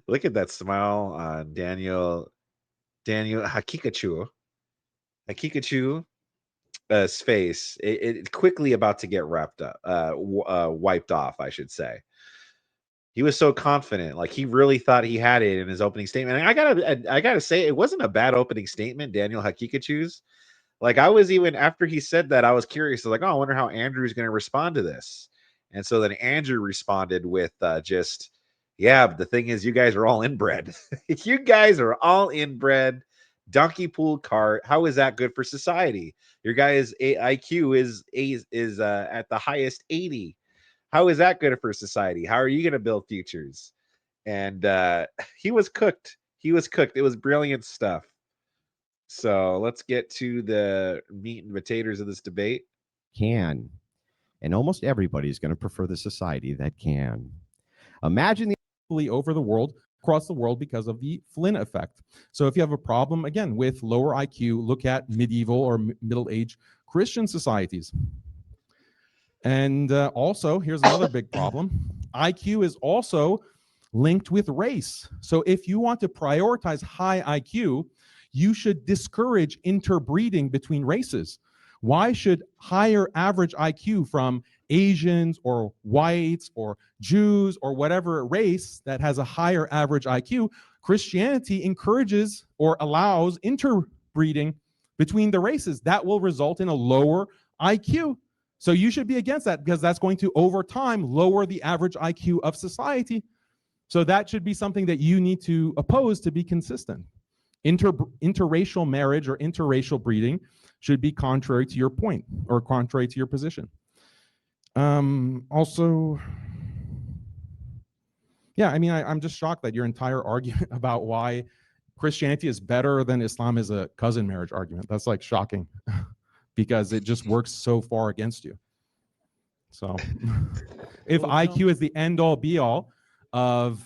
Look at that smile on Daniel Haqiqatjou face. It quickly about to get wrapped up, wiped off, I should say. He was so confident, like he really thought he had it in his opening statement. And I gotta say, it wasn't a bad opening statement, Daniel Haqiqatjou's. Like I was even after he said that, I was curious. I was like, oh, I wonder how Andrew's going to respond to this. And so then Andrew responded with just, yeah, but the thing is, you guys are all inbred. You guys are all inbred. Donkey pulled cart. How is that good for society? Your guys' IQ is at the highest 80. How is that good for society? How are you going to build futures? And he was cooked. He was cooked. It was brilliant stuff. So let's get to the meat and potatoes of this debate. Can. And almost everybody is going to prefer the society that can. Imagine the over the world, across the world, because of the Flynn effect. So if you have a problem, again, with lower IQ, look at medieval or middle age Christian societies. And also, here's another big problem. IQ is also linked with race. So if you want to prioritize high IQ, you should discourage interbreeding between races. Why should higher average IQ from Asians or whites or Jews or whatever race that has a higher average IQ, Christianity encourages or allows interbreeding between the races? That will result in a lower IQ. So you should be against that because that's going to, over time, lower the average IQ of society. So that should be something that you need to oppose to be consistent. Interracial marriage or interracial breeding should be contrary to your point or contrary to your position. Also, yeah, I mean, I'm just shocked that your entire argument about why Christianity is better than Islam is a cousin marriage argument. That's like shocking because it just works so far against you. So if IQ is the end all be all of...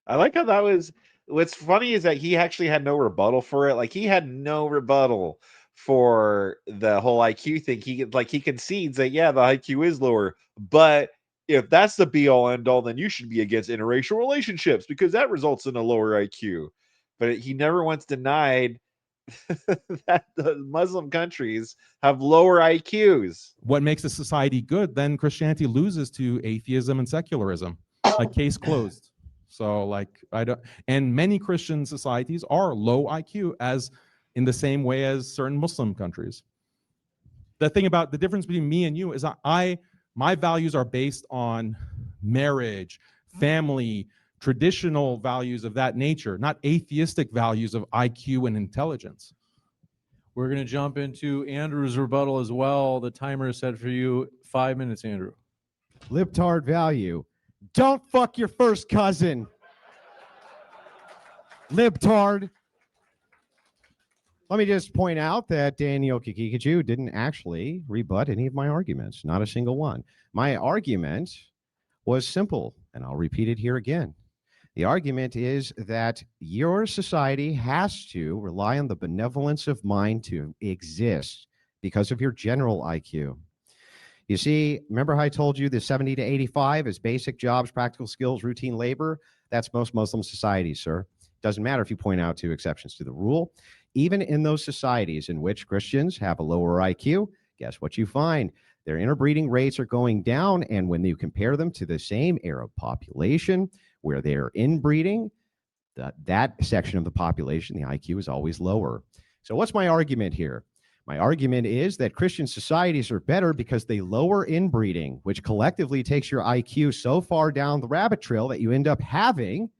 I like how that was. What's funny is that he actually had no rebuttal for it. Like he had no rebuttal for the whole IQ thing. He concedes that yeah, the IQ is lower, but if that's the be all end all, then you should be against interracial relationships because that results in a lower IQ. But he never once denied that the Muslim countries have lower IQs. What makes a society good, then Christianity loses to atheism and secularism. Like case closed. So like I don't, and many Christian societies are low IQ as in the same way as certain Muslim countries. The thing about the difference between me and you is my values are based on marriage, family, traditional values of that nature, not atheistic values of IQ and intelligence. We're going to jump into Andrew's rebuttal as well. The timer is set for you. 5 minutes, Andrew. Libtard value. Don't fuck your first cousin. Libtard. Let me just point out that Daniel Haqiqatjou didn't actually rebut any of my arguments, not a single one. My argument was simple, and I'll repeat it here again. The argument is that your society has to rely on the benevolence of mind to exist because of your general IQ. You see, remember how I told you the 70 to 85 is basic jobs, practical skills, routine labor? That's most Muslim societies, sir. Doesn't matter if you point out two exceptions to the rule. Even in those societies in which Christians have a lower IQ, guess what you find? Their interbreeding rates are going down, and when you compare them to the same Arab population where they're inbreeding, that section of the population, the IQ is always lower. So what's my argument here? My argument is that Christian societies are better because they lower inbreeding, which collectively takes your IQ so far down the rabbit trail that you end up having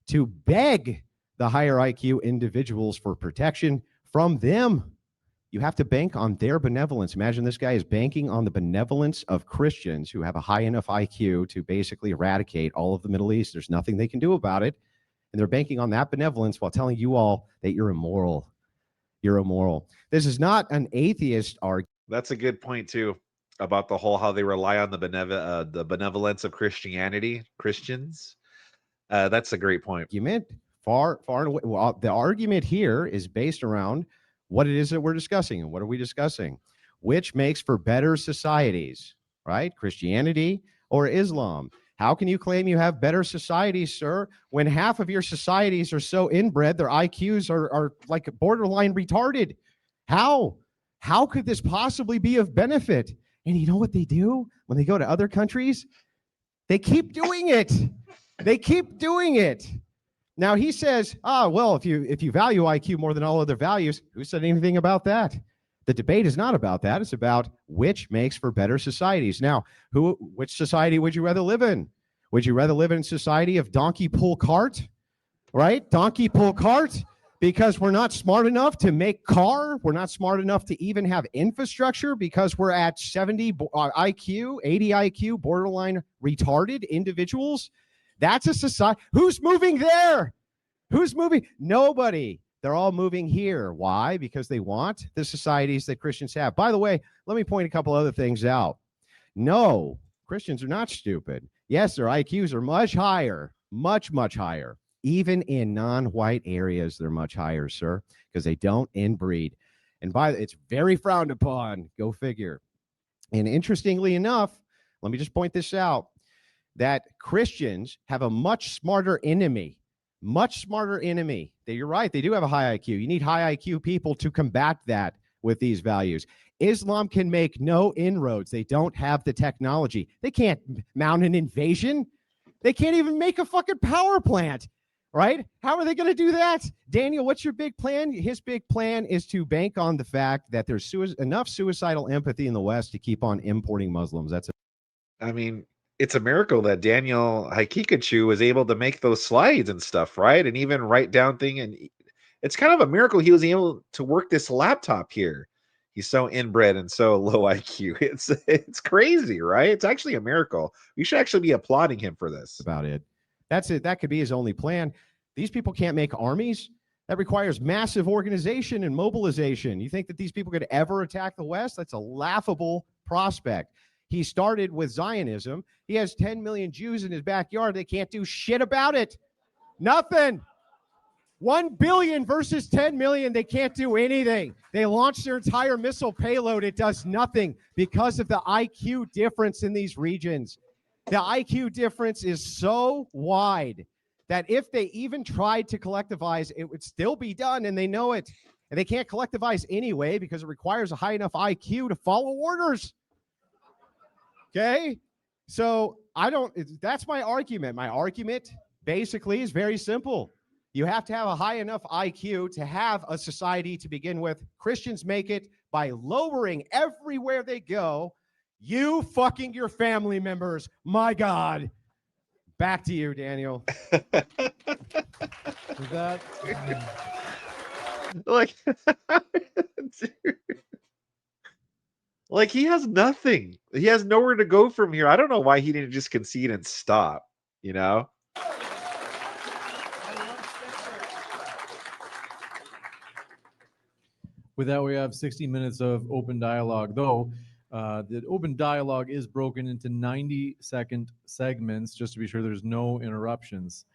to beg the higher IQ individuals for protection from them. You have to bank on their benevolence. Imagine this guy is banking on the benevolence of Christians who have a high enough IQ to basically eradicate all of the Middle East. There's nothing they can do about it. And they're banking on that benevolence while telling you all that you're immoral. You're immoral. This is not an atheist argument. That's a good point too about the whole how they rely on the benevolence of Christians. That's a great point. Argument far and away. Well, the argument here is based around what it is that we're discussing. And what are we discussing? Which makes for better societies, right? Christianity or Islam? How can you claim you have better societies, sir, when half of your societies are so inbred, their IQs are like borderline retarded? How? How could this possibly be of benefit? And you know what they do when they go to other countries? They keep doing it. They keep doing it. Now he says, well, if you value IQ more than all other values, who said anything about that? The debate is not about that. It's about which makes for better societies. Now, which society would you rather live in? Would you rather live in a society of donkey pull cart, right? Donkey pull cart, because we're not smart enough to make car. We're not smart enough to even have infrastructure because we're at 70 IQ, 80 IQ, borderline retarded individuals. That's a society. Who's moving there? Who's moving? Nobody. They're all moving here. Why? Because they want the societies that Christians have. By the way, let me point a couple other things out. No, Christians are not stupid. Yes, their IQs are much higher, much, much higher. Even in non-white areas, they're much higher, sir, because they don't inbreed. And it's very frowned upon. Go figure. And interestingly enough, let me just point this out, that Christians have a much smarter enemy. Much smarter enemy. You're right. They do have a high IQ. You need high IQ people to combat that with these values. Islam can make no inroads. They don't have the technology. They can't mount an invasion. They can't even make a fucking power plant, right? How are they going to do that? Daniel, what's your big plan? His big plan is to bank on the fact that there's enough suicidal empathy in the West to keep on importing Muslims. That's it. I mean, it's a miracle that Daniel Haqiqatjou was able to make those slides and stuff, right? And even write down thing. And it's kind of a miracle he was able to work this laptop here. He's so inbred and so low IQ. It's crazy, right? It's actually a miracle. We should actually be applauding him for this. About it. That's it. That could be his only plan. These people can't make armies. That requires massive organization and mobilization. You think that these people could ever attack the West? That's a laughable prospect. He started with Zionism. He has 10 million Jews in his backyard. They can't do shit about it. Nothing. 1 billion versus 10 million. They can't do anything. They launched their entire missile payload. It does nothing because of the IQ difference in these regions. The IQ difference is so wide that if they even tried to collectivize, it would still be done, and they know it. And they can't collectivize anyway because it requires a high enough IQ to follow orders. Okay, so that's my argument. My argument basically is very simple. You have to have a high enough IQ to have a society to begin with. Christians make it by lowering everywhere they go. You fucking your family members. My God. Back to you, Daniel. Is that like, like he has nothing. He has nowhere to go from here. I don't know why he didn't just concede and stop, you know? With that, we have 60 minutes of open dialogue, though the open dialogue is broken into 90-second segments, just to be sure there's no interruptions.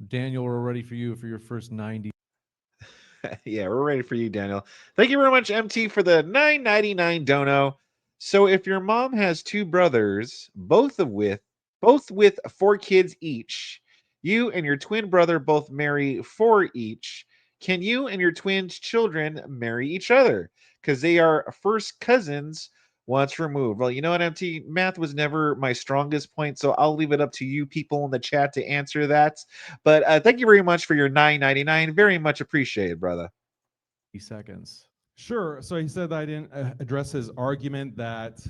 Daniel, we're ready for you for your first 90. Yeah, we're ready for you, Daniel. Thank you very much, MT, for the $9.99 dono. So if your mom has two brothers, both with 4 kids each, you and your twin brother both marry 4 each, can you and your twin children marry each other? Because they are first cousins once removed. Well, you know what, MT? Math was never my strongest point, so I'll leave it up to you people in the chat to answer that. But thank you very much for your $9.99. Very much appreciated, brother. Seconds. Sure. So he said I didn't address his argument that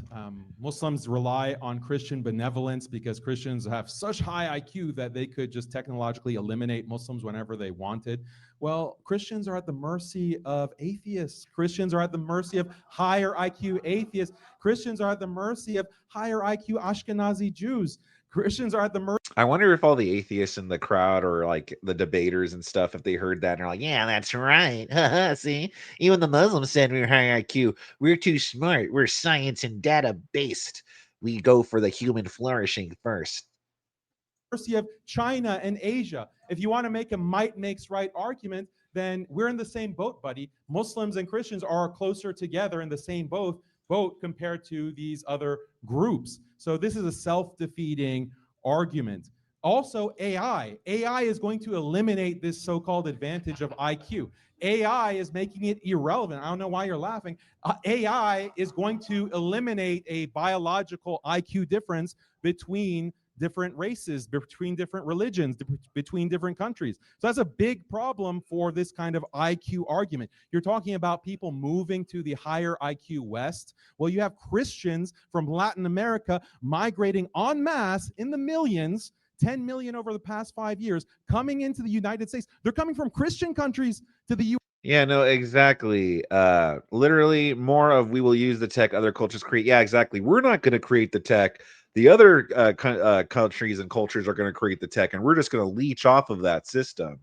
Muslims rely on Christian benevolence because Christians have such high IQ that they could just technologically eliminate Muslims whenever they wanted. Well, Christians are at the mercy of atheists. Christians are at the mercy of higher IQ atheists. Christians are at the mercy of higher IQ Ashkenazi Jews. Christians are at the mercy. I wonder if all the atheists in the crowd or like the debaters and stuff, if they heard that and are like, yeah, that's right. See, even the Muslims said we were high IQ. We're too smart. We're science and data based. We go for the human flourishing first. Mercy of China and Asia. If you want to make a might makes right argument, then we're in the same boat, buddy. Muslims and Christians are closer together in the same boat vote compared to these other groups. So this is a self-defeating argument. Also, AI. AI is going to eliminate this so-called advantage of IQ. AI is making it irrelevant. I don't know why you're laughing. AI is going to eliminate a biological IQ difference between different races, between different religions, between different countries. So that's a big problem for this kind of IQ argument. You're talking about people moving to the higher IQ West. Well, you have Christians from Latin America migrating en masse in the millions, 10 million over the past 5 years, coming into the United States. They're coming from Christian countries to the U.S. Yeah, no, exactly. Literally more of we will use the tech other cultures create. Yeah, exactly. We're not going to create the tech. The other countries and cultures are going to create the tech, and we're just going to leech off of that system.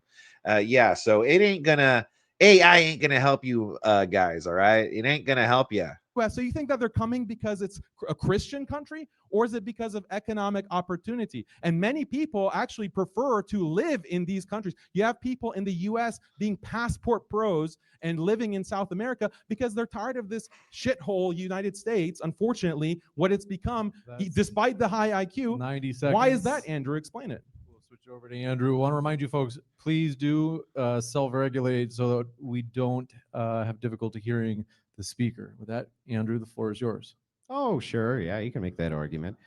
Yeah, so it ain't gonna AI ain't gonna help you guys. All right, it ain't gonna help you. So you think that they're coming because it's a Christian country, or is it because of economic opportunity? And many people actually prefer to live in these countries. You have people in the US being passport pros and living in South America because they're tired of this shithole United States. Unfortunately, what it's become, despite the high IQ. 90 seconds. Why is that, Andrew? Explain it. We'll switch over to Andrew. I want to remind you folks, please do self-regulate so that we don't have difficulty hearing the speaker. With that, Andrew, the floor is yours. Oh, sure. Yeah, you can make that argument.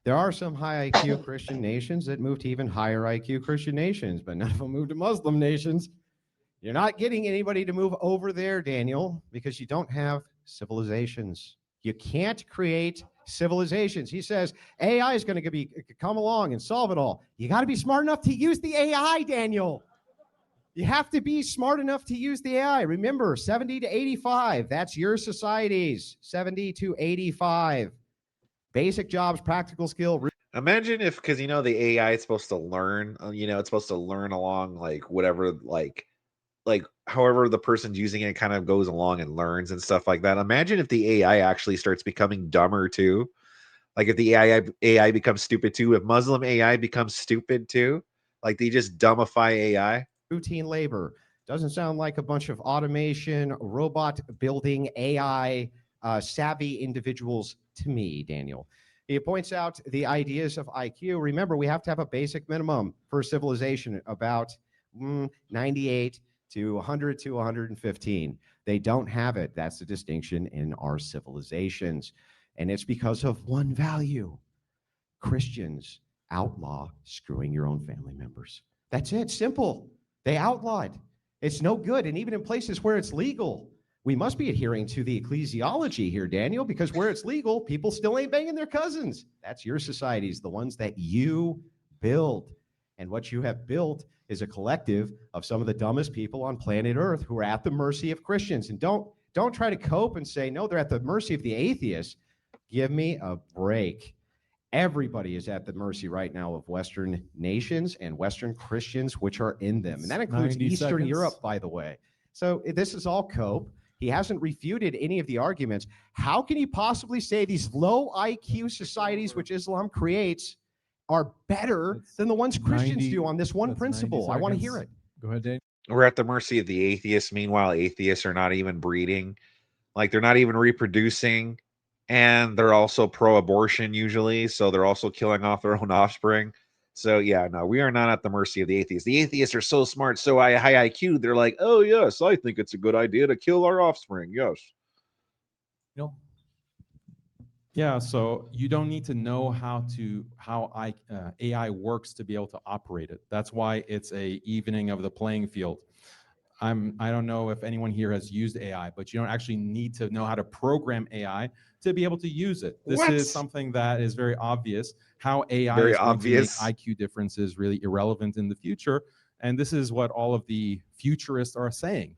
There are some high IQ Christian nations that move to even higher IQ Christian nations, but none of them move to Muslim nations. You're not getting anybody to move over there, Daniel, because you don't have civilizations. You can't create civilizations. He says AI is going to come along and solve it all. You got to be smart enough to use the AI, Daniel. You have to be smart enough to use the AI. Remember, 70 to 85. That's your societies. 70 to 85. Basic jobs, practical skill. Imagine if, because the AI is supposed to learn. It's supposed to learn along like whatever, like however the person's using it kind of goes along and learns and stuff like that. Imagine if the AI actually starts becoming dumber too. Like if the AI becomes stupid too. If Muslim AI becomes stupid too. Like they just dumbify AI. Routine labor. Doesn't sound like a bunch of automation, robot building, AI savvy individuals to me, Daniel. He points out the ideas of IQ. Remember, we have to have a basic minimum for civilization, about 98 to 100 to 115. They don't have it. That's the distinction in our civilizations. And it's because of one value. Christians outlaw screwing your own family members. That's it. Simple. They outlawed. It's no good. And even in places where it's legal, we must be adhering to the ecclesiology here, Daniel, because where it's legal, people still ain't banging their cousins. That's your societies, the ones that you build. And what you have built is a collective of some of the dumbest people on planet Earth who are at the mercy of Christians. And don't try to cope and say, no, they're at the mercy of the atheists. Give me a break. Everybody is at the mercy right now of Western nations and Western Christians, which are in them. And that includes Eastern Europe, by the way. So this is all cope. He hasn't refuted any of the arguments. How can he possibly say these low IQ societies, which Islam creates, are better than the ones Christians do on this one principle? I want to hear it. Go ahead, Dave. We're at the mercy of the atheists. Meanwhile, atheists are not even breeding. Like they're not even reproducing. And they're also pro-abortion usually, so they're also killing off their own offspring. So yeah, no, we are not at the mercy of the atheists. The atheists are so smart, so high IQ. They're like, oh yes, I think it's a good idea to kill our offspring. Yes. No. Yeah, so you don't need to know how AI works to be able to operate it. That's why it's a evening of the playing field. I don't know if anyone here has used AI, but you don't actually need to know how to program AI to be able to use it. This is something that is very obvious, how AI is going to make IQ differences really irrelevant in the future. And this is what all of the futurists are saying.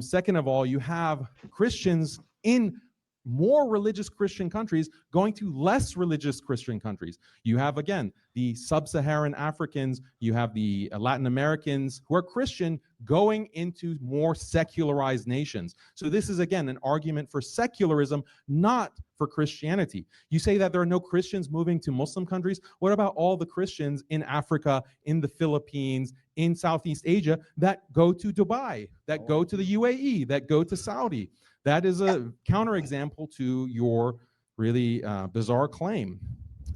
Second of all, you have Christians in more religious Christian countries going to less religious Christian countries. You have, again, the sub-Saharan Africans, you have the Latin Americans who are Christian going into more secularized nations. So this is, again, an argument for secularism, not for Christianity. You say that there are no Christians moving to Muslim countries. What about all the Christians in Africa, in the Philippines, in Southeast Asia that go to Dubai, that go to the UAE, that go to Saudi? That is a counterexample to your really bizarre claim.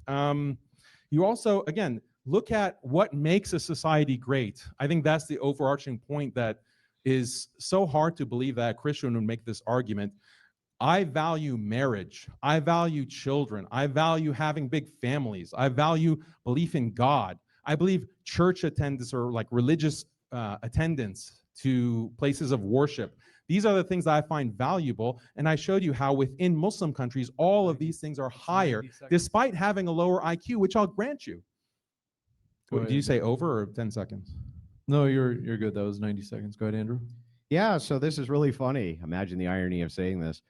You also, again, look at what makes a society great. I think that's the overarching point that is so hard to believe that a Christian would make this argument. I value marriage. I value children. I value having big families. I value belief in God. I believe church attendance or like religious attendance to places of worship. These are the things that I find valuable. And I showed you how within Muslim countries, all of these things are higher, despite having a lower IQ, which I'll grant you. Did you say over or 10 seconds? No, you're good. That was 90 seconds. Go ahead, Andrew. Yeah, so this is really funny. Imagine the irony of saying this.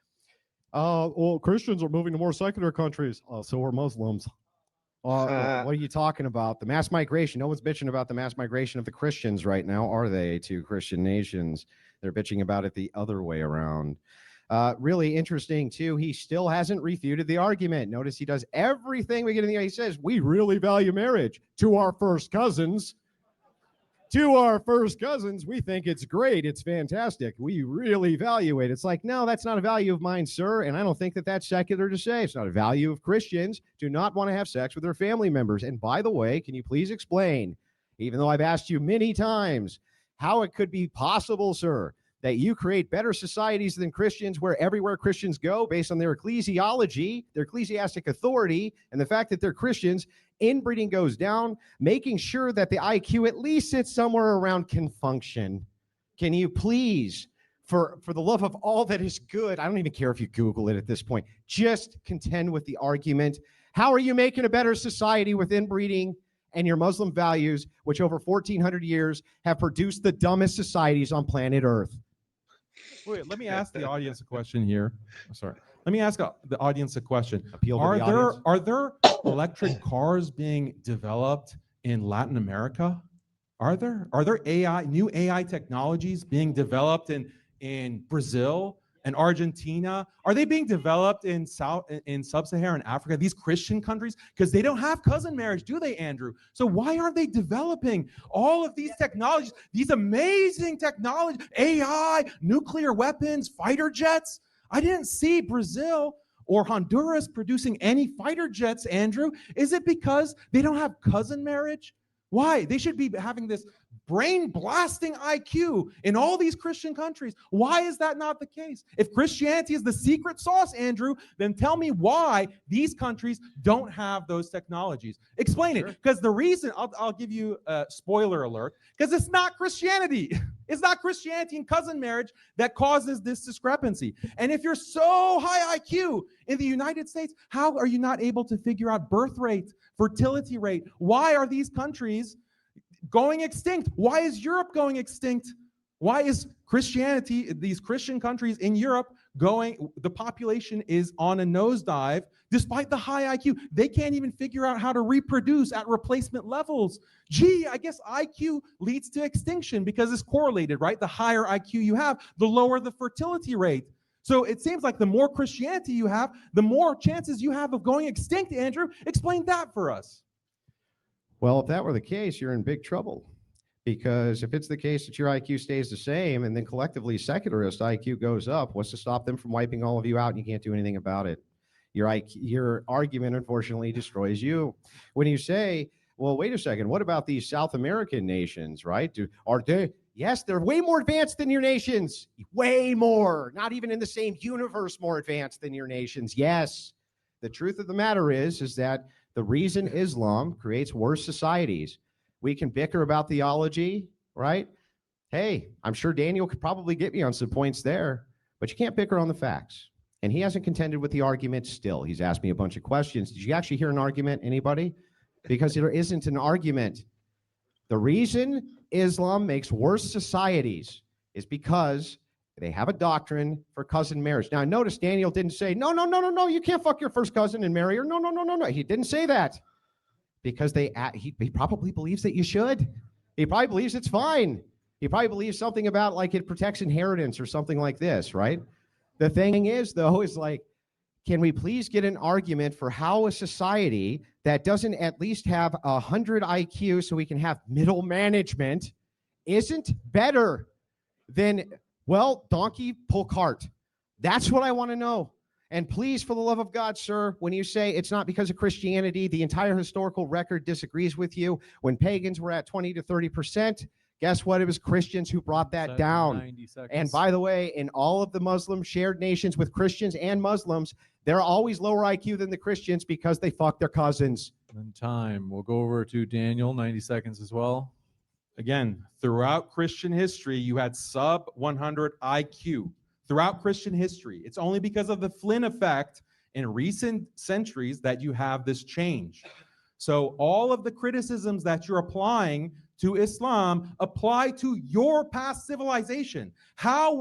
Well, Christians are moving to more secular countries. So are Muslims. What are you talking about? The mass migration. No one's bitching about the mass migration of the Christians right now, are they, to Christian nations? They're bitching about it the other way around. Really interesting, too. He still hasn't refuted the argument. Notice he does everything we get in the. He says, we really value marriage to our first cousins. To our first cousins, we think it's great. It's fantastic. We really value it. It's like, no, that's not a value of mine, sir. And I don't think that that's secular to say. It's not a value of Christians. Do not want to have sex with their family members. And by the way, can you please explain, even though I've asked you many times, how it could be possible, sir, that you create better societies than Christians where everywhere Christians go based on their ecclesiology, their ecclesiastic authority, and the fact that they're Christians, inbreeding goes down, making sure that the IQ at least sits somewhere around can function. Can you please, for the love of all that is good, I don't even care if you Google it at this point, just contend with the argument. How are you making a better society with inbreeding and your Muslim values, which over 1,400 years have produced the dumbest societies on planet Earth? Wait, let me ask the audience a question here. Sorry. Let me ask the audience a question. Appeal to the audience. Are there electric cars being developed in Latin America? Are there new AI technologies being developed in Brazil and Argentina? Are they being developed in sub-Saharan Africa, these Christian countries? Because they don't have cousin marriage, do they, Andrew? So why aren't they developing all of these technologies, these amazing technologies, AI, nuclear weapons, fighter jets? I didn't see Brazil or Honduras producing any fighter jets, Andrew. Is it because they don't have cousin marriage? Why? They should be having this brain-blasting IQ in all these Christian countries. Why is that not the case? If Christianity is the secret sauce, Andrew, then tell me why these countries don't have those technologies. Explain it. Because the reason, I'll give you a spoiler alert, because it's not Christianity. It's not Christianity and cousin marriage that causes this discrepancy. And if you're so high IQ in the United States, how are you not able to figure out birth rate, fertility rate? Why are these countries going extinct? Why is Europe going extinct? Why is Christianity, these Christian countries in Europe the population is on a nosedive despite the high IQ? They can't even figure out how to reproduce at replacement levels. Gee, I guess IQ leads to extinction because it's correlated, right? The higher IQ you have, the lower the fertility rate. So it seems like the more Christianity you have, the more chances you have of going extinct, Andrew. Explain that for us. Well, if that were the case, you're in big trouble. Because if it's the case that your IQ stays the same and then collectively secularist IQ goes up, what's to stop them from wiping all of you out and you can't do anything about it? Your argument, unfortunately, destroys you. When you say, well, wait a second, what about these South American nations, right? Yes, they're way more advanced than your nations. Way more. Not even in the same universe more advanced than your nations. Yes. The truth of the matter is that the reason Islam creates worse societies. We can bicker about theology, right? Hey, I'm sure Daniel could probably get me on some points there, but you can't bicker on the facts. And he hasn't contended with the argument still. He's asked me a bunch of questions. Did you actually hear an argument, anybody? Because there isn't an argument. The reason Islam makes worse societies is because they have a doctrine for cousin marriage. Now, notice Daniel didn't say, no, you can't fuck your first cousin and marry her. No. He didn't say that because he probably believes that you should. He probably believes it's fine. He probably believes something about like it protects inheritance or something like this, right? The thing is, though, is like, can we please get an argument for how a society that doesn't at least have 100 IQ so we can have middle management isn't better than, well, donkey pull cart, That's what I want to know. And please, for the love of God, sir, when you say it's not because of Christianity, the entire historical record disagrees with you. When pagans were at 20 to 30%, guess what? It was Christians who brought that down. 90 seconds. And by the way, in all of the Muslim shared nations with Christians and Muslims, they're always lower IQ than the Christians because they fuck their cousins. And time. We'll go over to Daniel, 90 seconds as well. Again, throughout Christian history, you had sub 100 IQ. Throughout Christian history, it's only because of the Flynn effect in recent centuries that you have this change. So all of the criticisms that you're applying to Islam apply to your past civilization. How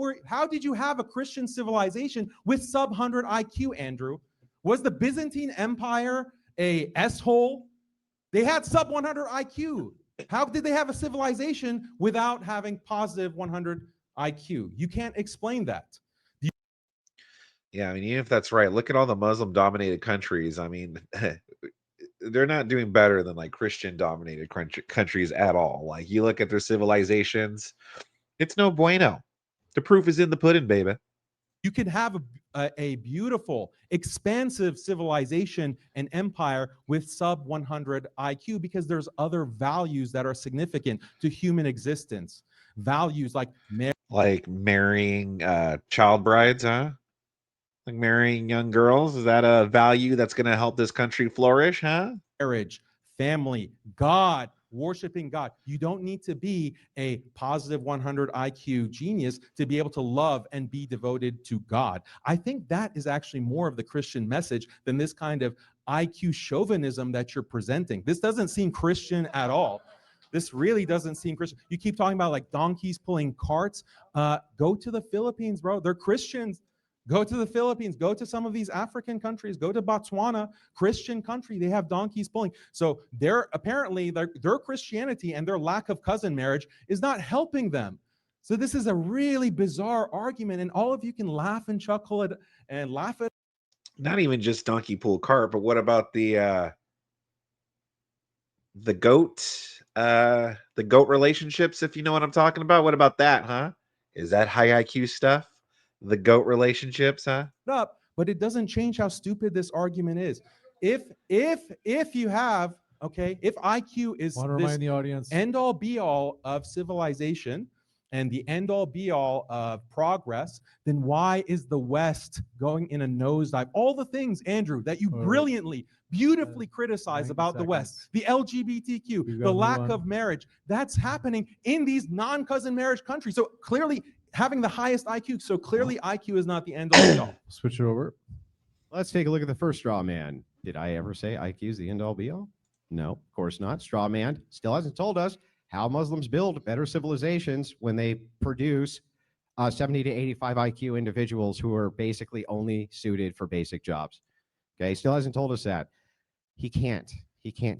did you have a Christian civilization with sub 100 IQ, Andrew? Was the Byzantine Empire a S-hole? They had sub 100 IQ. How did they have a civilization without having positive 100 IQ? You can't explain that. Yeah, I mean, even if that's right, look at all the Muslim-dominated countries. I mean, they're not doing better than like Christian-dominated countries at all. Like, you look at their civilizations, it's no bueno. The proof is in the pudding, baby. You can have a beautiful, expansive civilization and empire with sub 100 IQ because there's other values that are significant to human existence. Values like marrying child brides, huh? Like marrying young girls. Is that a value that's going to help this country flourish, huh? Marriage, family, God, worshiping God. You don't need to be a positive 100 IQ genius to be able to love and be devoted to God. I think that is actually more of the Christian message than this kind of IQ chauvinism that you're presenting. This doesn't seem Christian at all. This really doesn't seem Christian. You keep talking about like donkeys pulling carts. Go to the Philippines, bro. They're Christians. Go to the Philippines, go to some of these African countries, go to Botswana, Christian country, they have donkeys pulling. So their Christianity and their lack of cousin marriage is not helping them. So this is a really bizarre argument, and all of you can laugh and chuckle at and laugh at. Not even just donkey pull cart, but what about the goat relationships, if you know what I'm talking about? What about that, huh? Is that high IQ stuff? The goat relationships, huh? But it doesn't change how stupid this argument is. If you have, okay, if IQ is this the audience end all be all of civilization and the end all be all of progress, then why is the West going in a nosedive? All the things, Andrew, that you brilliantly, beautifully criticize about the West, the LGBTQ, the lack of marriage, that's happening in these non-cousin marriage countries. So clearly, having the highest IQ, so clearly IQ is not the end all be all. Switch it over. Let's take a look at the first straw man. Did I ever say IQ is the end all be all? No, of course not. Straw man still hasn't told us how Muslims build better civilizations when they produce 70 to 85 IQ individuals who are basically only suited for basic jobs. Okay, still hasn't told us that. He can't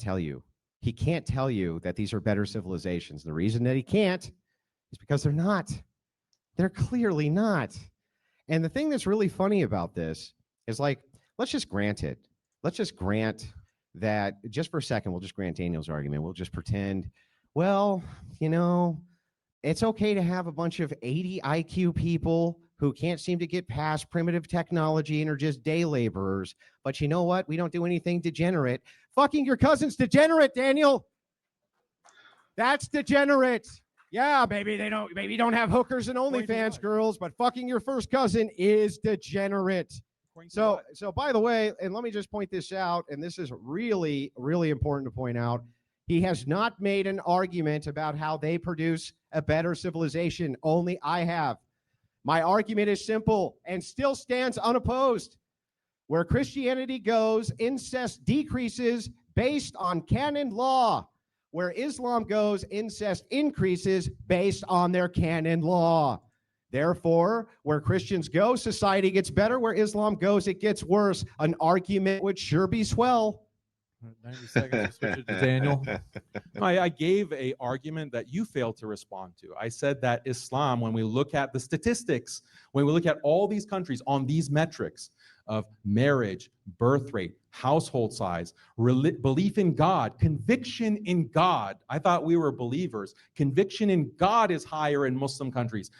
tell you. He can't tell you that these are better civilizations. The reason that he can't is because they're not. They're clearly not. And the thing that's really funny about this is, like, let's just grant it. Let's just grant that, just for a second, we'll just grant Daniel's argument. We'll just pretend, well, it's okay to have a bunch of 80 IQ people who can't seem to get past primitive technology and are just day laborers. But you know what? We don't do anything degenerate. Fucking your cousin's degenerate, Daniel. That's degenerate. Yeah, maybe you don't have hookers and OnlyFans girls, but fucking your first cousin is degenerate. So by the way, and let me just point this out, and this is really, really important to point out, he has not made an argument about how they produce a better civilization. Only I have. My argument is simple and still stands unopposed. Where Christianity goes, incest decreases based on canon law. Where Islam goes, incest increases based on their canon law. Therefore, where Christians go, society gets better. Where Islam goes, it gets worse. An argument would sure be swell. 90 seconds to switch it to Daniel. I gave an argument that you failed to respond to. I said that Islam, when we look at the statistics, when we look at all these countries on these metrics of marriage, birth rate, household size, belief in God, conviction in God. I thought we were believers. Conviction in God is higher in Muslim countries.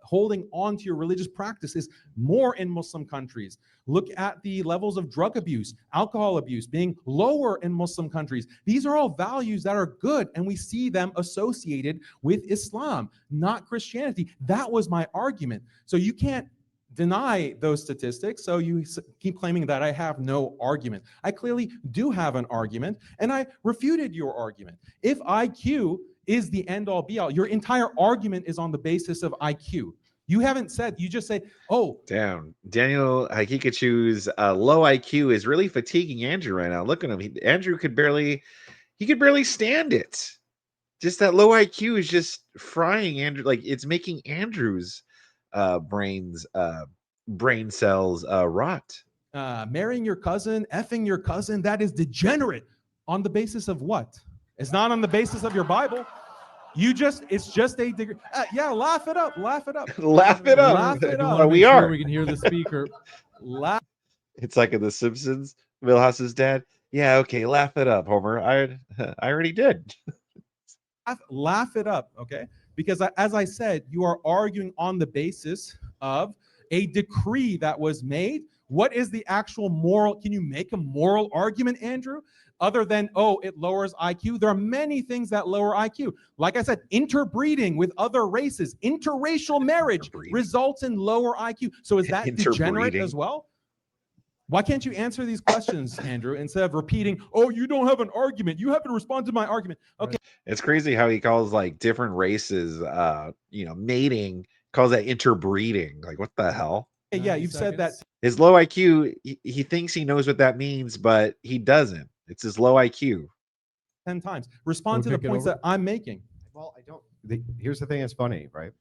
holding on to your religious practices more in Muslim countries. Look at the levels of drug abuse, alcohol abuse being lower in Muslim countries. These are all values that are good, and we see them associated with Islam, not Christianity. That was my argument. So you can't deny those statistics, so you keep claiming that I have no argument. I clearly do have an argument, and I refuted your argument. If IQ is the end-all be-all, your entire argument is on the basis of IQ. You haven't said, you just say, oh. Damn, Daniel Haqiqatjou's low IQ is really fatiguing Andrew right now. Look at him. Andrew could barely stand it. Just that low IQ is just frying Andrew. Like, it's making Andrew's brain cells rot. Marrying your cousin, effing your cousin, that is degenerate. On the basis of what? It's not on the basis of your Bible. It's just a degree. Yeah, laugh it up. Laugh it up. Laugh it up. We are. We can hear the speaker. Laugh. It's like in The Simpsons, Milhouse's dad. Yeah, okay, laugh it up, Homer. I already did. Laugh it up, okay? Because as I said, you are arguing on the basis of a decree that was made. What is the actual moral? Can you make a moral argument, Andrew? Other than, oh, it lowers IQ. There are many things that lower IQ. Like I said, interbreeding with other races, interracial marriage results in lower IQ. So is that degenerate as well? Why can't you answer these questions, Andrew, instead of repeating, oh, you don't have an argument. You have to respond to my argument. Okay. It's crazy how he calls like different races, mating, calls that interbreeding. Like, what the hell? Yeah, you've said that. His low IQ, he thinks he knows what that means, but he doesn't. It's his low IQ. 10 times. Respond to the points that I'm making. Well, I don't. Here's the thing that's funny, right?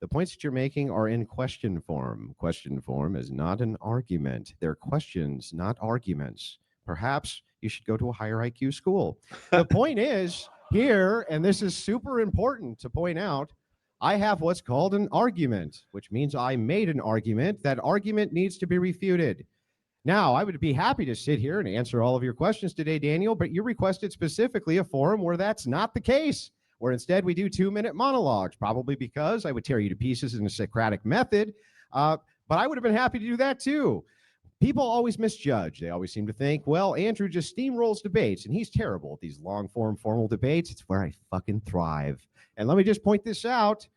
The points that you're making are in question form. Question form is not an argument. They're questions, not arguments. Perhaps you should go to a higher IQ school. The point is here, and this is super important to point out, I have what's called an argument, which means I made an argument. That argument needs to be refuted. Now, I would be happy to sit here and answer all of your questions today, Daniel, but you requested specifically a forum where that's not the case, where instead we do 2-minute monologues, probably because I would tear you to pieces in a Socratic method, but I would have been happy to do that too. People always misjudge. They always seem to think, well, Andrew just steamrolls debates, and he's terrible at these long-form formal debates. It's where I fucking thrive. And let me just point this out.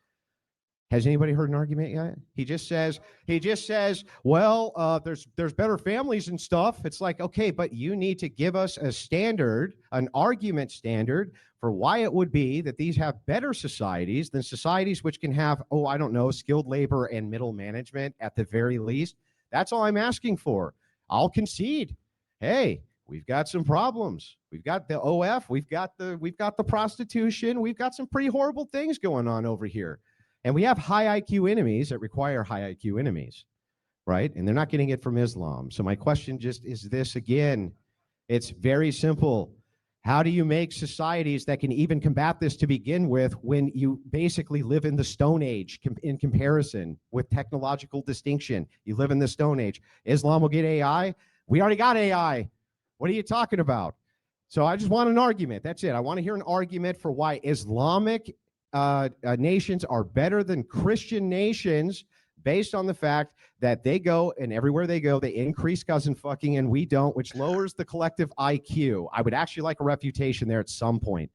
Has anybody heard an argument yet? He just says, well, there's better families and stuff. It's like, okay, but you need to give us a standard, an argument standard for why it would be that these have better societies than societies which can have, oh, I don't know, skilled labor and middle management at the very least. That's all I'm asking for. I'll concede. Hey, we've got some problems. We've got the OF, we've got the prostitution, we've got some pretty horrible things going on over here. And we have high IQ enemies that require high IQ enemies, right? And they're not getting it from Islam. So my question just is this again. It's very simple. How do you make societies that can even combat this to begin with when you basically live in the Stone Age in comparison with technological distinction? You live in the Stone Age. Islam will get AI. We already got AI. What are you talking about? So I just want an argument. That's it. I want to hear an argument for why Islamic nations are better than Christian nations based on the fact that they go, and everywhere they go, they increase cousin fucking and we don't, which lowers the collective IQ. I would actually like a refutation there at some point.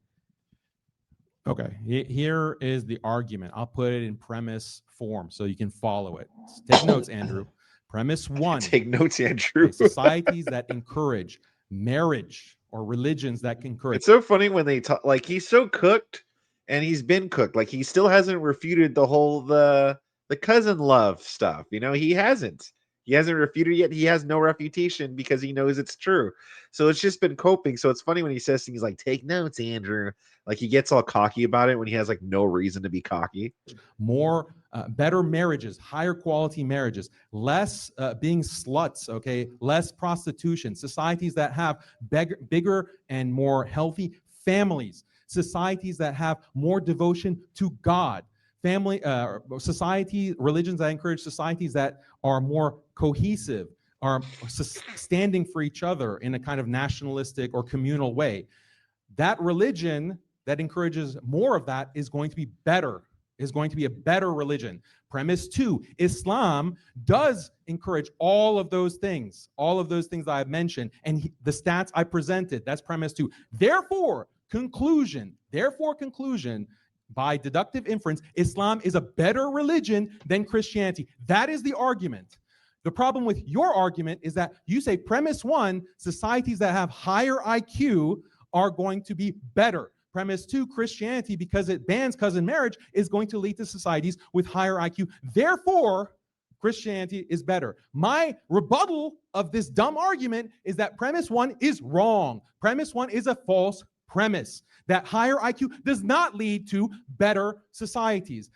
Okay, here is the argument. I'll put it in premise form so you can follow it. Take notes, Andrew. Premise 1. Take notes, Andrew. Societies that encourage marriage or religions that can encourage. It's so funny when they talk, like, he's so cooked and he's been cooked. Like, he still hasn't refuted the whole, the cousin love stuff. You know, he hasn't refuted yet. He has no refutation because he knows it's true. So it's just been coping. So it's funny when he says things like, take notes, Andrew. Like, he gets all cocky about it when he has like no reason to be cocky. More, better marriages, higher quality marriages, less being sluts, okay? Less prostitution, societies that have bigger and more healthy families, societies that have more devotion to God, family, society, religions that encourage societies that are more cohesive, are standing for each other in a kind of nationalistic or communal way. That religion that encourages more of that is going to be better is going to be a better religion. Premise 2, Islam does encourage all of those things that I've mentioned, and the stats I presented, that's premise 2. Therefore, conclusion, by deductive inference, Islam is a better religion than Christianity. That is the argument. The problem with your argument is that you say premise 1, societies that have higher IQ are going to be better. Premise 2, Christianity, because it bans cousin marriage, is going to lead to societies with higher IQ. Therefore, Christianity is better. My rebuttal of this dumb argument is that premise 1 is wrong. Premise 1 is a false premise. That higher IQ does not lead to better societies.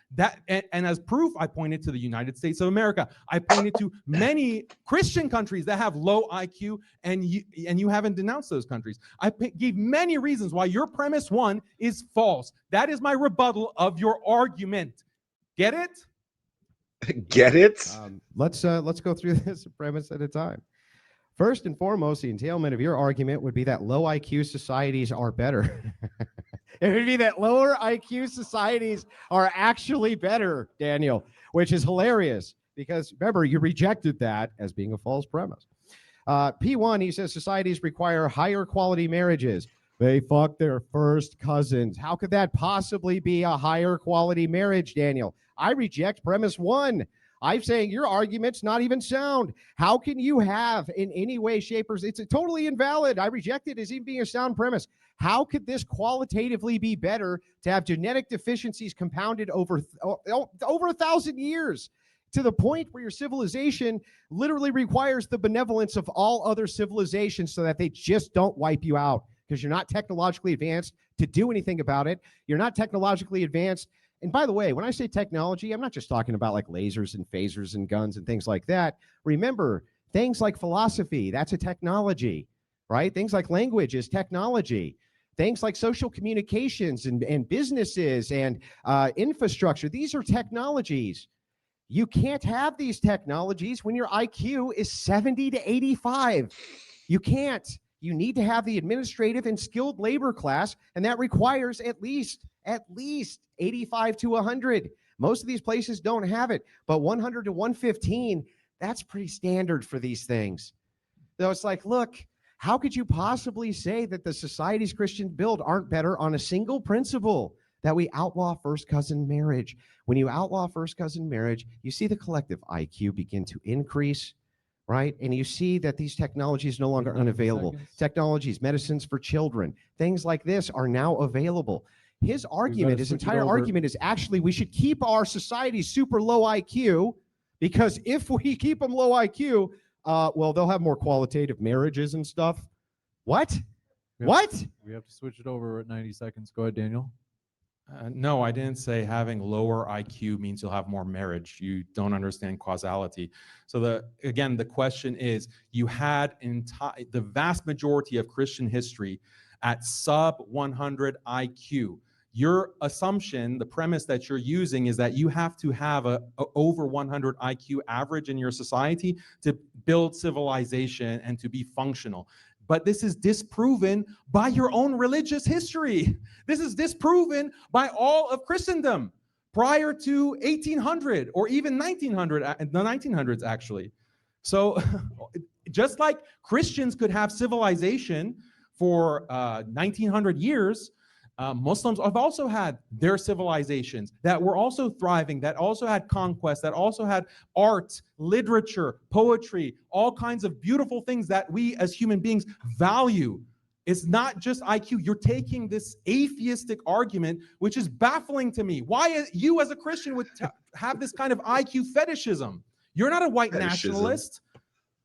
And as proof, I pointed to the United States of America. I pointed to many Christian countries that have low IQ, and you haven't denounced those countries. I gave many reasons why your premise 1 is false. That is my rebuttal of your argument. Get it? Get it? Let's go through this premise at a time. First and foremost, the entailment of your argument would be that low IQ societies are better. It would be that lower IQ societies are actually better, Daniel, which is hilarious because, remember, you rejected that as being a false premise. P1, he says societies require higher quality marriages. They fuck their first cousins. How could that possibly be a higher quality marriage, Daniel? I reject premise 1. I'm saying your argument's not even sound. How can you have in any way, shape, or it's totally invalid. I reject it as even being a sound premise. How could this qualitatively be better to have genetic deficiencies compounded over 1,000 years to the point where your civilization literally requires the benevolence of all other civilizations so that they just don't wipe you out because you're not technologically advanced to do anything about it. You're not technologically advanced. And by the way, when I say technology, I'm not just talking about like lasers and phasers and guns and things like that. Remember, things like philosophy, that's a technology, right? Things like language is technology. Things like social communications and businesses and infrastructure, these are technologies. You can't have these technologies when your IQ is 70 to 85. You can't. You need to have the administrative and skilled labor class, and that requires at least 85 to 100. Most of these places don't have it, but 100 to 115, that's pretty standard for these things. So it's like, look, how could you possibly say that the societies Christians build aren't better on a single principle, that we outlaw first cousin marriage? When you outlaw first cousin marriage, you see the collective IQ begin to increase, right? And you see that these technologies no longer unavailable. Technologies, medicines for children, things like this are now available. His argument, his entire argument is actually we should keep our society super low IQ because if we keep them low IQ, well, they'll have more qualitative marriages and stuff. What? What? We have to switch it over at 90 seconds. Go ahead, Daniel. No, I didn't say having lower IQ means you'll have more marriage. You don't understand causality. So again, the question is, you had the vast majority of Christian history at sub 100 IQ. Your assumption, the premise that you're using is that you have to have a over 100 IQ average in your society to build civilization and to be functional. But this is disproven by your own religious history. This is disproven by all of Christendom prior to 1800 or even 1900, the 1900s actually. So just like Christians could have civilization for 1900 years, Muslims have also had their civilizations that were also thriving, that also had conquest, that also had art, literature, poetry, all kinds of beautiful things that we as human beings value. It's not just IQ. You're taking this atheistic argument, which is baffling to me. Why you as a Christian would have this kind of IQ fetishism? You're not a white nationalist.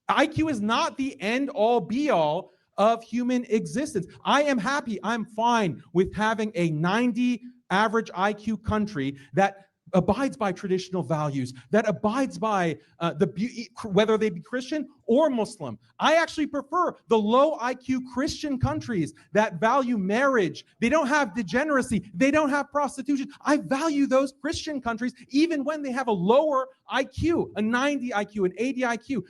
IQ is not the end all be all of human existence. I am happy, I'm fine with having a 90 average IQ country that abides by traditional values, that abides by whether they be Christian or Muslim. I actually prefer the low IQ Christian countries that value marriage. They don't have degeneracy. They don't have prostitution. I value those Christian countries even when they have a lower IQ, a 90 IQ, an 80 IQ.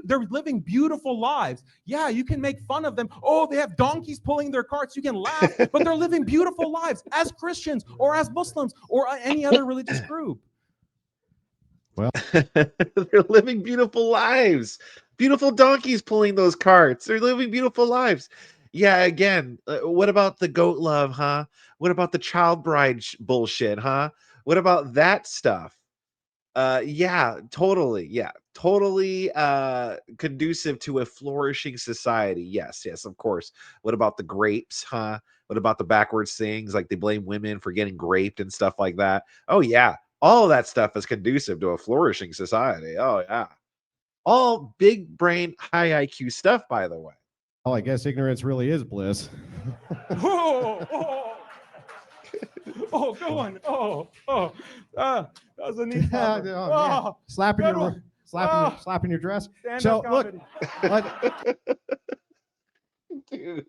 They're living beautiful lives. Yeah, you can make fun of them. Oh, they have donkeys pulling their carts. You can laugh, but they're living beautiful lives as Christians or as Muslims or any other religious group. Well, they're living beautiful lives. Beautiful donkeys pulling those carts. They're living beautiful lives. Yeah, again, what about the goat love, huh? What about the child bride bullshit, huh? What about that stuff? Yeah, totally. Yeah, totally conducive to a flourishing society. Yes, of course. What about the grapes, huh? What about the backwards things like they blame women for getting graped and stuff like that? Oh yeah, all of that stuff is conducive to a flourishing society. Oh yeah, all big brain, high IQ stuff, by the way. I guess ignorance really is bliss. Go on. That was a neat Slapping your dress. So look, Dude,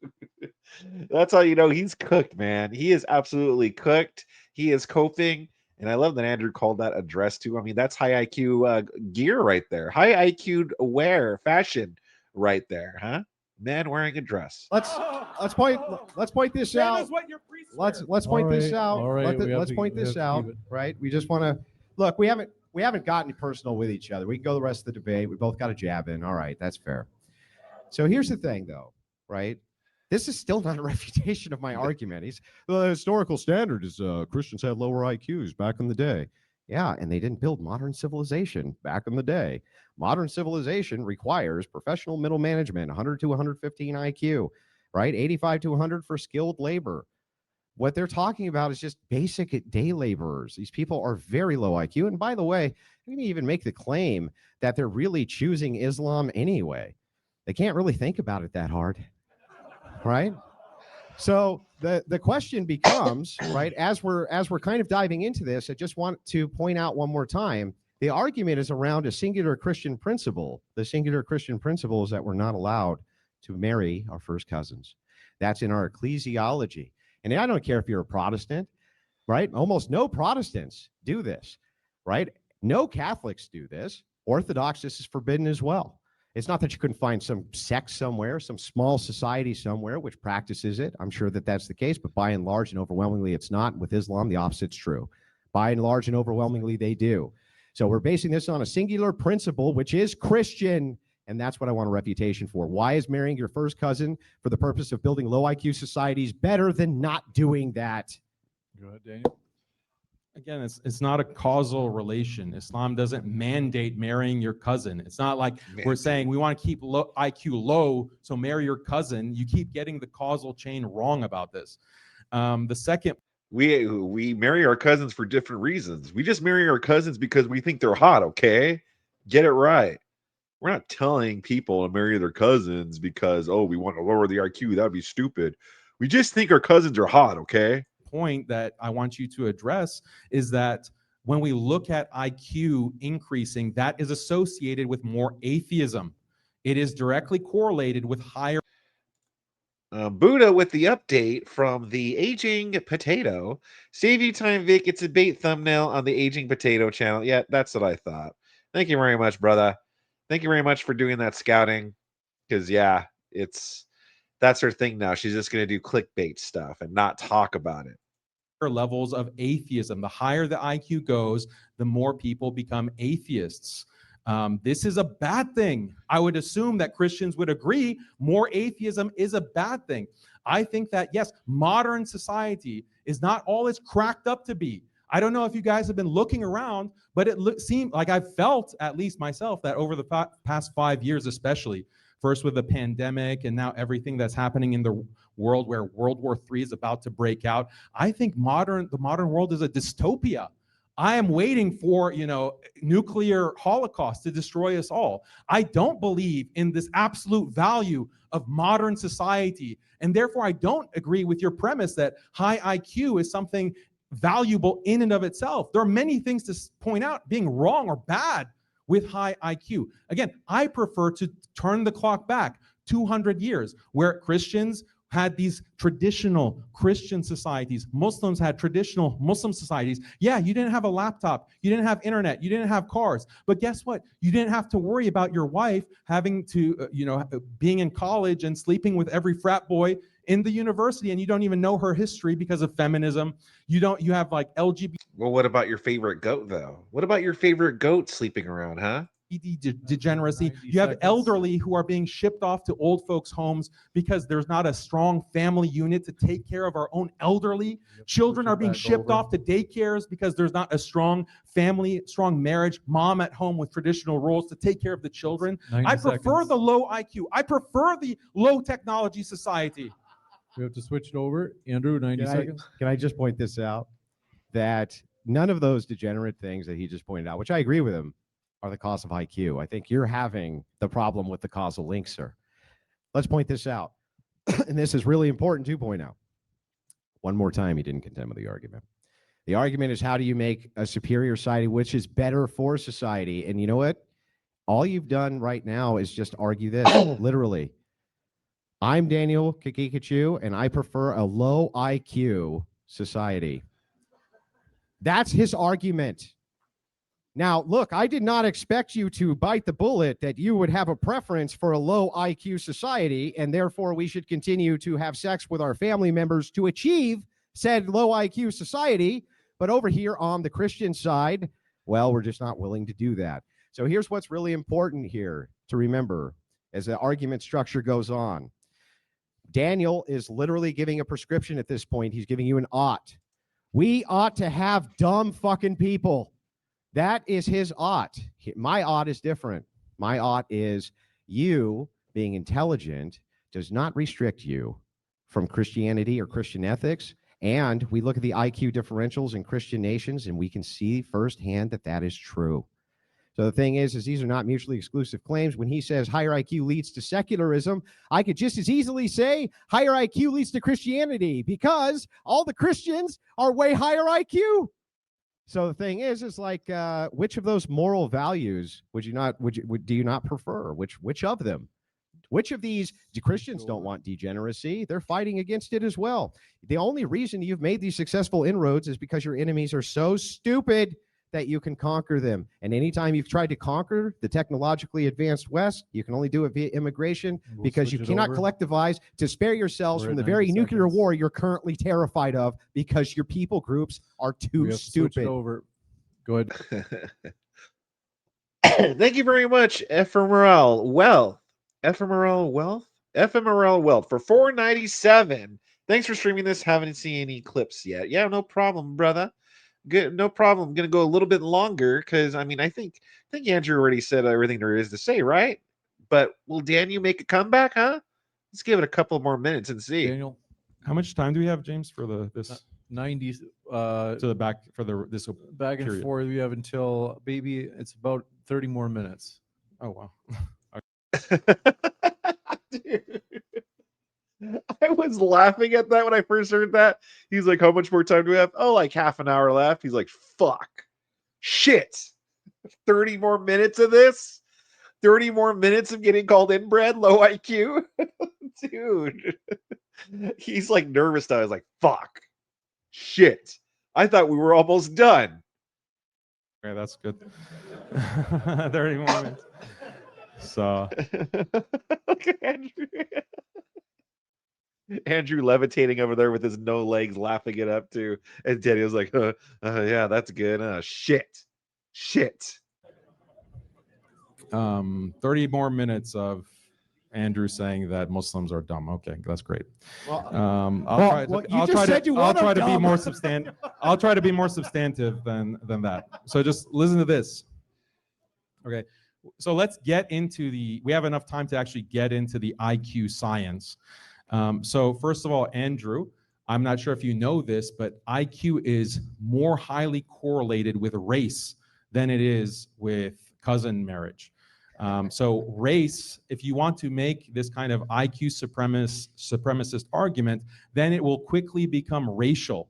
that's how you know he's cooked, man. He is absolutely cooked. He is coping, and I love that Andrew called that a dress too. I mean, that's high IQ gear right there. High IQ wear fashion right there, huh? Man wearing a dress. Let's point this out. Let's point this out. All right, Let's point this out. Right? We just want to look. We haven't gotten personal with each other. We can go the rest of the debate. We both got a jab in. All right, that's fair. So here's the thing, though. Right? This is still not a refutation of my argument. The historical standard is Christians had lower IQs back in the day. Yeah, and they didn't build modern civilization back in the day. Modern civilization requires professional middle management, 100 to 115 IQ, right? 85 to 100 for skilled labor. What they're talking about is just basic day laborers. These people are very low IQ. And by the way, you can even make the claim that they're really choosing Islam anyway. They can't really think about it that hard, right? So the question becomes, right, as we're kind of diving into this, I just want to point out one more time, the argument is around a singular Christian principle. The singular Christian principle is that we're not allowed to marry our first cousins. That's in our ecclesiology. And I don't care if you're a Protestant, right? Almost no Protestants do this, right? No Catholics do this. Orthodox, this is forbidden as well. It's not that you couldn't find some sect somewhere, some small society somewhere which practices it. I'm sure that that's the case, but by and large and overwhelmingly, it's not. With Islam, the opposite's true. By and large and overwhelmingly, they do. So we're basing this on a singular principle, which is Christian, and that's what I want a refutation for. Why is marrying your first cousin for the purpose of building low IQ societies better than not doing that? Go ahead, Daniel. Again, it's not a causal relation. Islam doesn't mandate marrying your cousin. It's not like we're saying we want to keep IQ low, so marry your cousin. You keep getting the causal chain wrong about this. The second, we marry our cousins for different reasons. We just marry our cousins because we think they're hot, okay? Get it right. We're not telling people to marry their cousins because, oh, we want to lower the IQ. That would be stupid. We just think our cousins are hot, okay? Point that I want you to address is that when we look at IQ increasing, that is associated with more atheism. It is directly correlated with higher. Buddha with the update from the Aging Potato. Save you time, Vic. It's a bait thumbnail on the Aging Potato channel. Yeah, that's what I thought. Thank you very much, brother. Thank you very much for doing that scouting. Because, yeah, that's her thing now. She's just going to do clickbait stuff and not talk about it. Levels of atheism. The higher the IQ goes, the more people become atheists. This is a bad thing. I would assume that Christians would agree more atheism is a bad thing. I think that, yes, modern society is not all it's cracked up to be. I don't know if you guys have been looking around, but it seemed like I've felt, at least myself, that over the past 5 years especially, first with the pandemic and now everything that's happening in the world where World War III is about to break out, I think the modern world is a dystopia. I am waiting for, nuclear holocaust to destroy us all. I don't believe in this absolute value of modern society. And therefore, I don't agree with your premise that high IQ is something valuable in and of itself. There are many things to point out being wrong or bad with high IQ. Again, I prefer to turn the clock back 200 years, where Christians had these traditional Christian societies. Muslims had traditional Muslim societies. Yeah, you didn't have a laptop. You didn't have internet. You didn't have cars. But guess what? You didn't have to worry about your wife having to, being in college and sleeping with every frat boy in the university, and you don't even know her history because of feminism. You have like LGBT Well, what about your favorite goat, though? What about your favorite goat sleeping around, huh? degeneracy. 90 You have seconds. elderly who are being shipped off to old folks' homes because there's not a strong family unit to take care of our own elderly. Children are being shipped off to daycares because there's not a strong family, strong marriage, mom at home with traditional roles to take care of the children. 90 I prefer seconds. the low IQ. I prefer the low technology society. We have to switch it over. Andrew, 90 seconds. Can I just point this out? That none of those degenerate things that he just pointed out, which I agree with him, are the cause of IQ. I think you're having the problem with the causal link, sir. Let's point this out. And this is really important to point out. One more time, he didn't contend with the argument. The argument is, how do you make a superior society which is better for society? And you know what? All you've done right now is just argue this, literally. I'm Daniel Haqiqatjou, and I prefer a low IQ society. That's his argument. Now, look, I did not expect you to bite the bullet that you would have a preference for a low IQ society, and therefore we should continue to have sex with our family members to achieve said low IQ society. But over here on the Christian side, well, we're just not willing to do that. So here's what's really important here to remember as the argument structure goes on. Daniel is literally giving a prescription at this point. He's giving you an ought. We ought to have dumb fucking people. That is his ought. My ought is different. My ought is you being intelligent does not restrict you from Christianity or Christian ethics. And we look at the IQ differentials in Christian nations, and we can see firsthand that that is true. So the thing is these are not mutually exclusive claims. When he says higher IQ leads to secularism, I could just as easily say higher IQ leads to Christianity, because all the Christians are way higher IQ. So the thing is like, which of those moral values do you not prefer? Which of them? Which of these? Christians don't want degeneracy. They're fighting against it as well. The only reason you've made these successful inroads is because your enemies are so stupid that you can conquer them. And anytime you've tried to conquer the technologically advanced West, you can only do it via immigration, because you cannot collectivize to spare yourselves from the very nuclear war you're currently terrified of, because your people groups are too stupid. Over. Go ahead. Thank you very much, Ephemeral Wealth. Ephemeral Wealth for $4.97. Thanks for streaming this. Haven't seen any clips yet. Yeah, no problem, brother. Good, no problem. I'm gonna go a little bit longer because I think Andrew already said everything there is to say, right? But will Daniel make a comeback, huh? Let's give it a couple more minutes and see. Daniel, How much time do we have, James, for this 90 to the back for this back and period? forth. We have until it's about 30 more minutes. Oh wow. Dude. I was laughing at that when I first heard that. He's like, how much more time do we have? Oh, like half an hour left. He's like, fuck. Shit. 30 more minutes of this? 30 more minutes of getting called inbred, low IQ? Dude. He's like nervous now. I was like, fuck. Shit. I thought we were almost done. Okay, that's good. 30 more minutes. So Look at Andrew. Andrew levitating over there with his no legs, laughing it up too. And Daniel's like, yeah, that's good. Shit. 30 more minutes of Andrew saying that Muslims are dumb. Okay, that's great. Well, I'll try to be more substantive. I'll try to be more substantive than that. So just listen to this. Okay. So let's get into we have enough time to actually get into the IQ science. So first of all, Andrew, I'm not sure if you know this, but IQ is more highly correlated with race than it is with cousin marriage. So race, if you want to make this kind of IQ supremacist argument, then it will quickly become racial.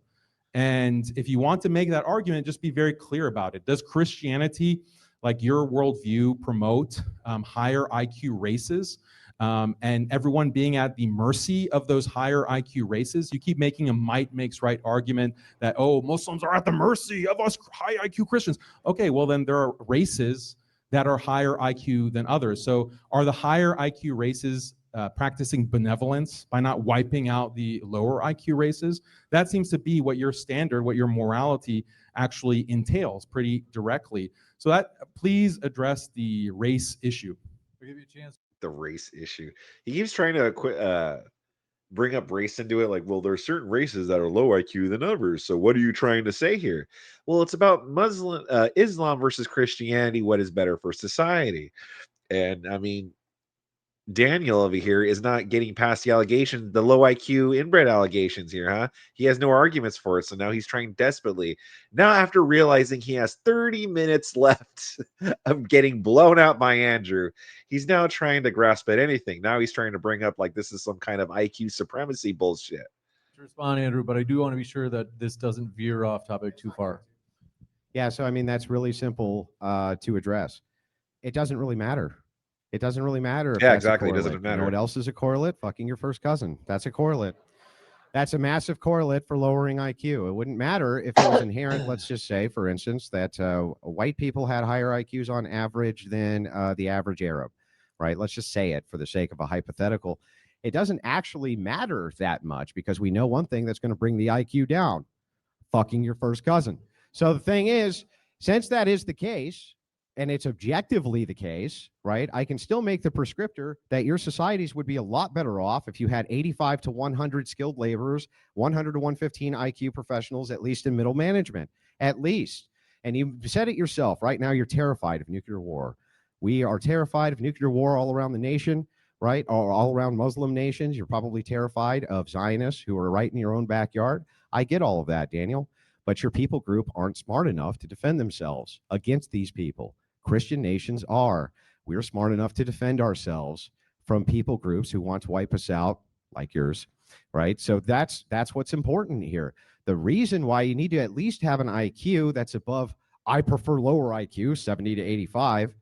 And if you want to make that argument, just be very clear about it. Does Christianity, like your worldview, promote higher IQ races and everyone being at the mercy of those higher IQ races? You keep making a might makes right argument that, oh, Muslims are at the mercy of us high IQ Christians. Okay, well, then there are races that are higher IQ than others. So are the higher IQ races practicing benevolence by not wiping out the lower IQ races? That seems to be what your standard, what your morality actually entails pretty directly. So that, please address the race issue. I'll give you a chance. The race issue. He keeps trying to bring up race into it. Like, well, there are certain races that are low IQ than others. So what are you trying to say here? Well, it's about Islam versus Christianity. What is better for society? And I mean, Daniel over here is not getting past the allegation, the low IQ inbred allegations here, huh? He has no arguments for it. So now he's trying desperately. Now, after realizing he has 30 minutes left of getting blown out by Andrew, he's now trying to grasp at anything. Now he's trying to bring up like this is some kind of IQ supremacy bullshit. To respond, Andrew, but I do want to be sure that this doesn't veer off topic too far. Yeah, so I mean, that's really simple to address. It doesn't really matter. It doesn't really matter. If Yeah, that's a exactly. It correlate. doesn't matter. You know what else is a correlate? Fucking your first cousin. That's a correlate. That's a massive correlate for lowering IQ. It wouldn't matter if it was inherent. Let's just say, for instance, that white people had higher IQs on average than the average Arab, right? Let's just say it for the sake of a hypothetical. It doesn't actually matter that much because we know one thing that's going to bring the IQ down: fucking your first cousin. So the thing is, since that is the case, and it's objectively the case, right? I can still make the prescriptor that your societies would be a lot better off if you had 85 to 100 skilled laborers, 100 to 115 IQ professionals, at least in middle management, at least. And you said it yourself. Right now, you're terrified of nuclear war. We are terrified of nuclear war all around the nation, right? Or all around Muslim nations. You're probably terrified of Zionists who are right in your own backyard. I get all of that, Daniel. But your people group aren't smart enough to defend themselves against these people. Christian nations are. We're smart enough to defend ourselves from people groups who want to wipe us out, like yours, right? So that's what's important here. The reason why you need to at least have an IQ that's above, I prefer lower IQ, 70 to 85.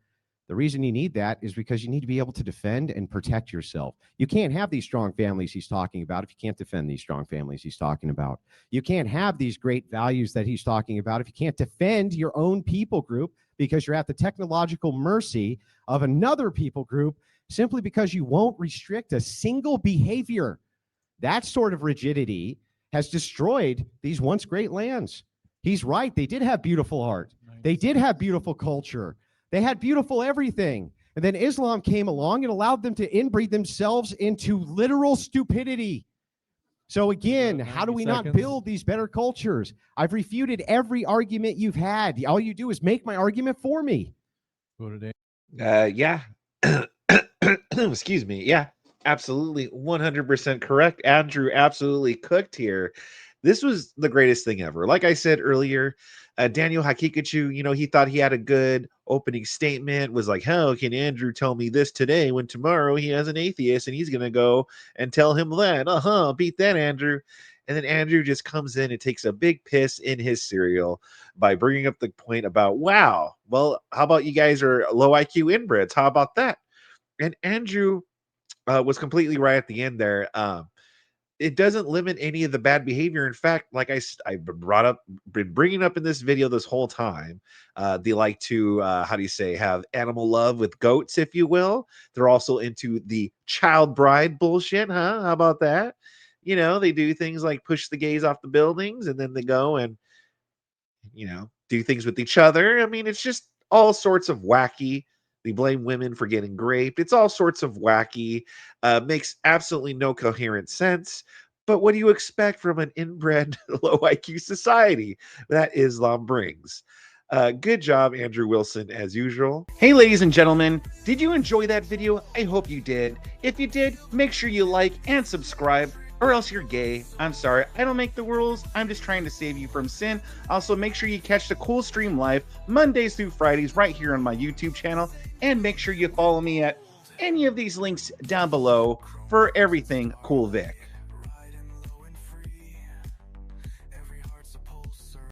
The reason you need that is because you need to be able to defend and protect yourself. You can't have these strong families he's talking about if you can't defend these strong families he's talking about. You can't have these great values that he's talking about if you can't defend your own people group, because you're at the technological mercy of another people group simply because you won't restrict a single behavior. That sort of rigidity has destroyed these once great lands. He's right. They did have beautiful art. They did have beautiful culture. They had beautiful everything. And then Islam came along and allowed them to inbreed themselves into literal stupidity. So again, how do we not build these better cultures? I've refuted every argument you've had. All you do is make my argument for me. Go today. Yeah. Excuse me. Yeah, absolutely. 100% correct. Andrew absolutely cooked here. This was the greatest thing ever. Like I said earlier, Daniel Haqiqatjou, he thought he had a good opening statement, was like, how can Andrew tell me this today when tomorrow he has an atheist and he's going to go and tell him that? Beat that, Andrew. And then Andrew just comes in and takes a big piss in his cereal by bringing up the point about, wow, well, how about you guys are low IQ inbreds? How about that? And Andrew was completely right at the end there. It doesn't limit any of the bad behavior. In fact, like I've been bringing up in this video this whole time, they like to, have animal love with goats, if you will. They're also into the child bride bullshit, huh? How about that? They do things like push the gays off the buildings, and then they go and, do things with each other. I mean, it's just all sorts of wacky. They blame women for getting raped. It's all sorts of wacky. Makes absolutely no coherent sense. But what do you expect from an inbred low IQ society that Islam brings? Good job, Andrew Wilson, as usual. Hey, ladies and gentlemen, did you enjoy that video? I hope you did. If you did, make sure you like and subscribe, or else you're gay. I'm sorry, I don't make the rules. I'm just trying to save you from sin. Also, make sure you catch the Cool Stream live Mondays through Fridays right here on my YouTube channel. And make sure you follow me at any of these links down below for everything Cool Vic.